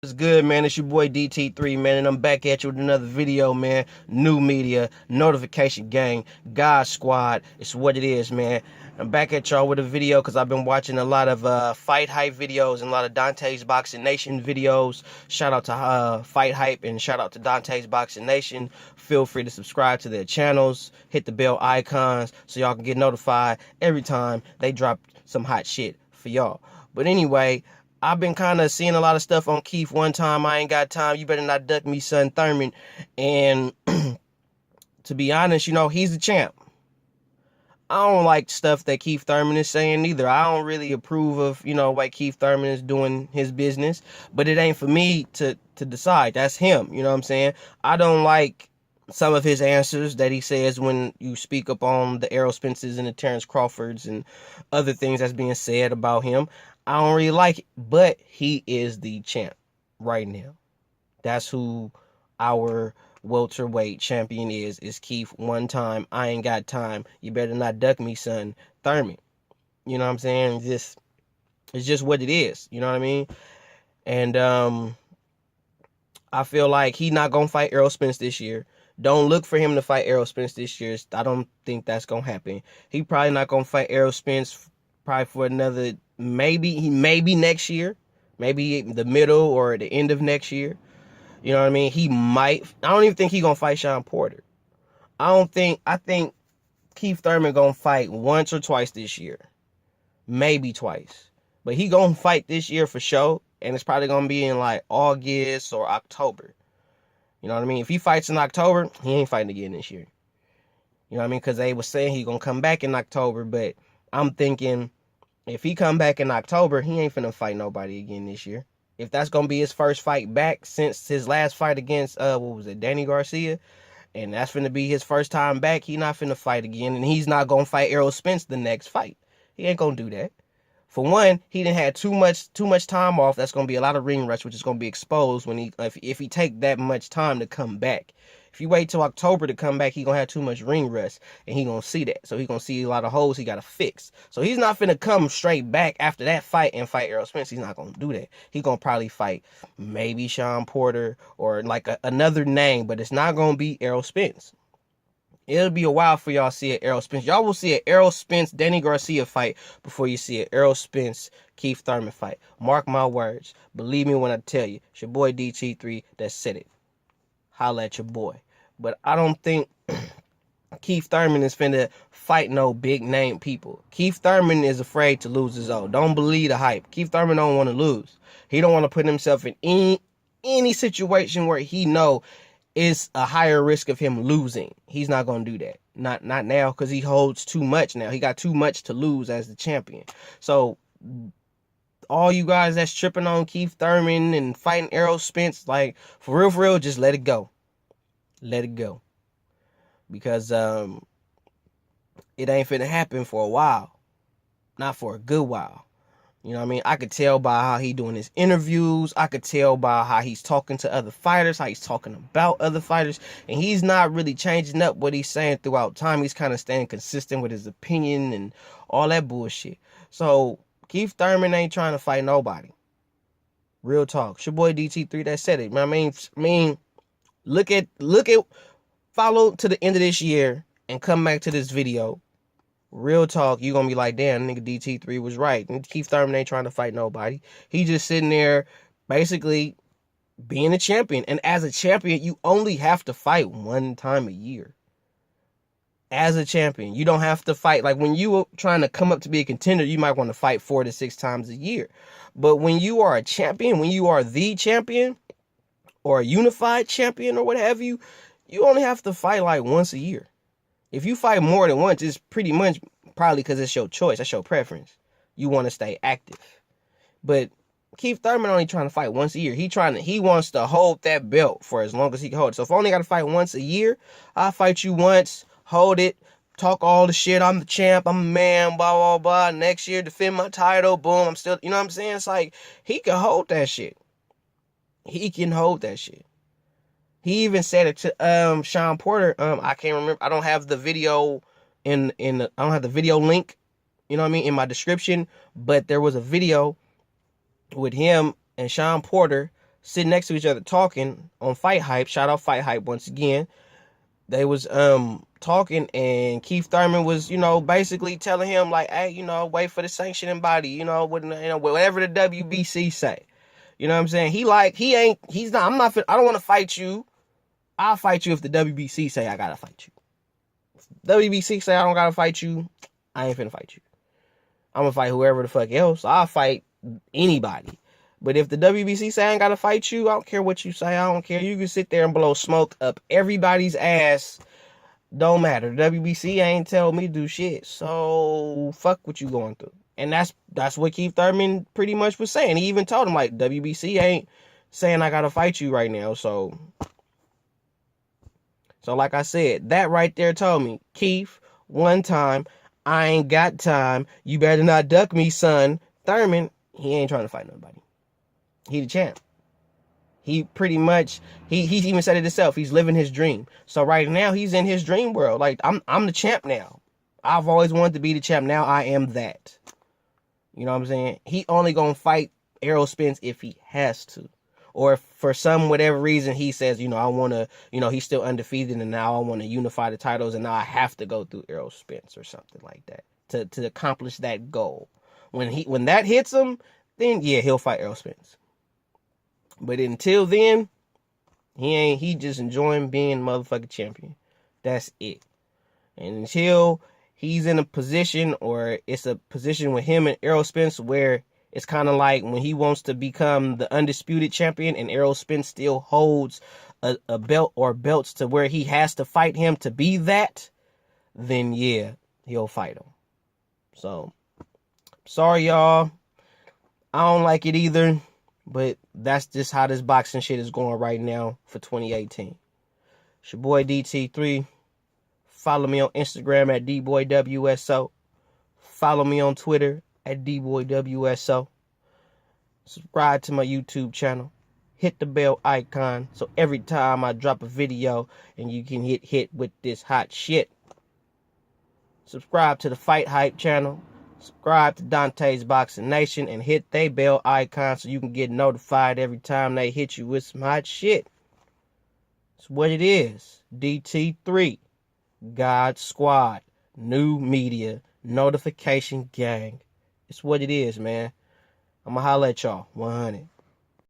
It's good, man. It's your boy DT3, man, and I'm back at you with another video, man. New media, notification gang, God Squad. It's what it is, man. I'm back at y'all with a video because I've been watching a lot of Fight Hype videos and a lot of Dante's Boxing Nation videos. Shout out to Fight Hype and shout out to Dante's Boxing Nation. Feel free to subscribe to their channels, hit the bell icons so y'all can get notified every time they drop some hot shit for y'all. But anyway, I've been kind of seeing a lot of stuff on Keith One Time. I ain't got time. You better not duck me, son, Thurman. And to be honest, he's the champ. I don't like stuff that Keith Thurman is saying either. I don't really approve of, like Keith Thurman is doing his business. But it ain't for me to decide. That's him. You know what I'm saying? I don't like some of his answers that he says when you speak up on the Errol Spences and the Terrence Crawfords and other things that's being said about him. I don't really like it, but he is the champ right now. That's who our welterweight champion is Keith One Time. I ain't got time. You better not duck me, son. Thurman. You know what I'm saying? It's just what it is. You know what I mean? And I feel like he not gonna fight Errol Spence this year. Don't look for him to fight Errol Spence this year. I don't think that's gonna happen. He probably not gonna fight Errol Spence probably for another maybe next year, maybe the middle or the end of next year. You know what I mean? He might. I don't even think he gonna fight Sean Porter. I think Keith Thurman gonna fight once or twice this year, maybe twice, but he gonna fight this year for sure, and it's probably gonna be in like August or October. You know what I mean? If he fights in October, he ain't fighting again this year. You know what I mean? Because they was saying he gonna come back in October, but I'm thinking if he come back in October, he ain't finna fight nobody again this year. If that's gonna be his first fight back since his last fight against Danny Garcia, and that's finna be his first time back, he not finna fight again, and he's not gonna fight Errol Spence the next fight. He ain't gonna do that. For one, he didn't have too much time off. That's gonna be a lot of ring rust, which is gonna be exposed when if he take that much time to come back. If you wait till October to come back, he gonna have too much ring rust, and he gonna see that. So he gonna see a lot of holes he gotta fix. So he's not finna come straight back after that fight and fight Errol Spence. He's not gonna do that. He gonna probably fight maybe Sean Porter or like another name, but it's not gonna be Errol Spence. It'll be a while for y'all to see an Errol Spence. Y'all will see an Errol Spence Danny Garcia fight before you see an Errol Spence Keith Thurman fight. Mark my words. Believe me when I tell you. It's your boy DT3 that said it. Holla at your boy. But I don't think Keith Thurman is finna fight no big name people. Keith Thurman is afraid to lose his own. Don't believe the hype. Keith Thurman don't want to lose. He don't want to put himself in any situation where he know is a higher risk of him losing. He's not gonna do that. Not now, because he holds too much now. He got too much to lose as the champion. So all you guys that's tripping on Keith Thurman and fighting Errol Spence, like for real, just let it go. Let it go. Because it ain't finna happen for a while. Not for a good while. You know what I mean? I could tell by how he doing his interviews. I could tell by how he's talking to other fighters, how he's talking about other fighters. And he's not really changing up what he's saying throughout time. He's kind of staying consistent with his opinion and all that bullshit. So Keith Thurman ain't trying to fight nobody. Real talk. It's your boy DT3 that said it. I mean, look at follow to the end of this year and come back to this video. Real talk, you gonna be like, damn, nigga DT3 was right. And Keith Thurman ain't trying to fight nobody. He just sitting there basically being a champion. And as a champion, you only have to fight one time a year. As a champion, you don't have to fight. Like when you are trying to come up to be a contender, you might want to fight 4 to 6 times a year. But when you are a champion, when you are the champion or a unified champion or what have you, you only have to fight like once a year. If you fight more than once, it's pretty much probably because it's your choice. That's your preference. You want to stay active. But Keith Thurman only trying to fight once a year. He wants to hold that belt for as long as he can hold it. So if I only got to fight once a year, I'll fight you once, hold it, talk all the shit. I'm the champ. I'm a man, blah, blah, blah. Next year, defend my title. Boom. I'm still, you know what I'm saying? It's like, he can hold that shit. He can hold that shit. He even said it to Sean Porter. I can't remember. I don't have the video I don't have the video link, you know what I mean, in my description, but there was a video with him and Sean Porter sitting next to each other talking on Fight Hype. Shout out Fight Hype once again. They was talking, and Keith Thurman was, basically telling him like, hey, wait for the sanctioning body, whatever the WBC say. You know what I'm saying? I don't want to fight you. I'll fight you if the WBC say I gotta fight you. If WBC say I don't gotta fight you, I ain't finna fight you. I'm gonna fight whoever the fuck else. I'll fight anybody. But if the WBC say I ain't gotta fight you, I don't care what you say. I don't care. You can sit there and blow smoke up everybody's ass. Don't matter. The WBC ain't tell me to do shit. So fuck what you going through. And that's what Keith Thurman pretty much was saying. He even told him like, WBC ain't saying I gotta fight you right now. So like I said, that right there told me, Keith, one time, I ain't got time. You better not duck me, son. Thurman, he ain't trying to fight nobody. He the champ. He pretty much, he even said it himself. He's living his dream. So right now, he's in his dream world. Like, I'm the champ now. I've always wanted to be the champ. Now I am that. You know what I'm saying? He only gonna fight Errol Spence if he has to. Or if for some whatever reason he says, I want to, he's still undefeated and now I want to unify the titles and now I have to go through Errol Spence or something like that to accomplish that goal. When that hits him, then yeah, he'll fight Errol Spence. But until then, he just enjoying being motherfucking champion. That's it. And until he's in a position, or it's a position with him and Errol Spence where it's kind of like when he wants to become the undisputed champion and Errol Spence still holds a belt or belts to where he has to fight him to be that, then yeah, he'll fight him. So, sorry y'all. I don't like it either, but that's just how this boxing shit is going right now for 2018. It's your boy DT3. Follow me on Instagram at DBoyWSO. Follow me on Twitter at DBoyWSO. Subscribe to my YouTube channel. Hit the bell icon so every time I drop a video and you can get hit with this hot shit. Subscribe to the Fight Hype channel. Subscribe to Dante's Boxing Nation and hit they bell icon so you can get notified every time they hit you with some hot shit. It's what it is. DT3. God Squad. New media. Notification gang. It's what it is, man. I'm going to holler at y'all. 100.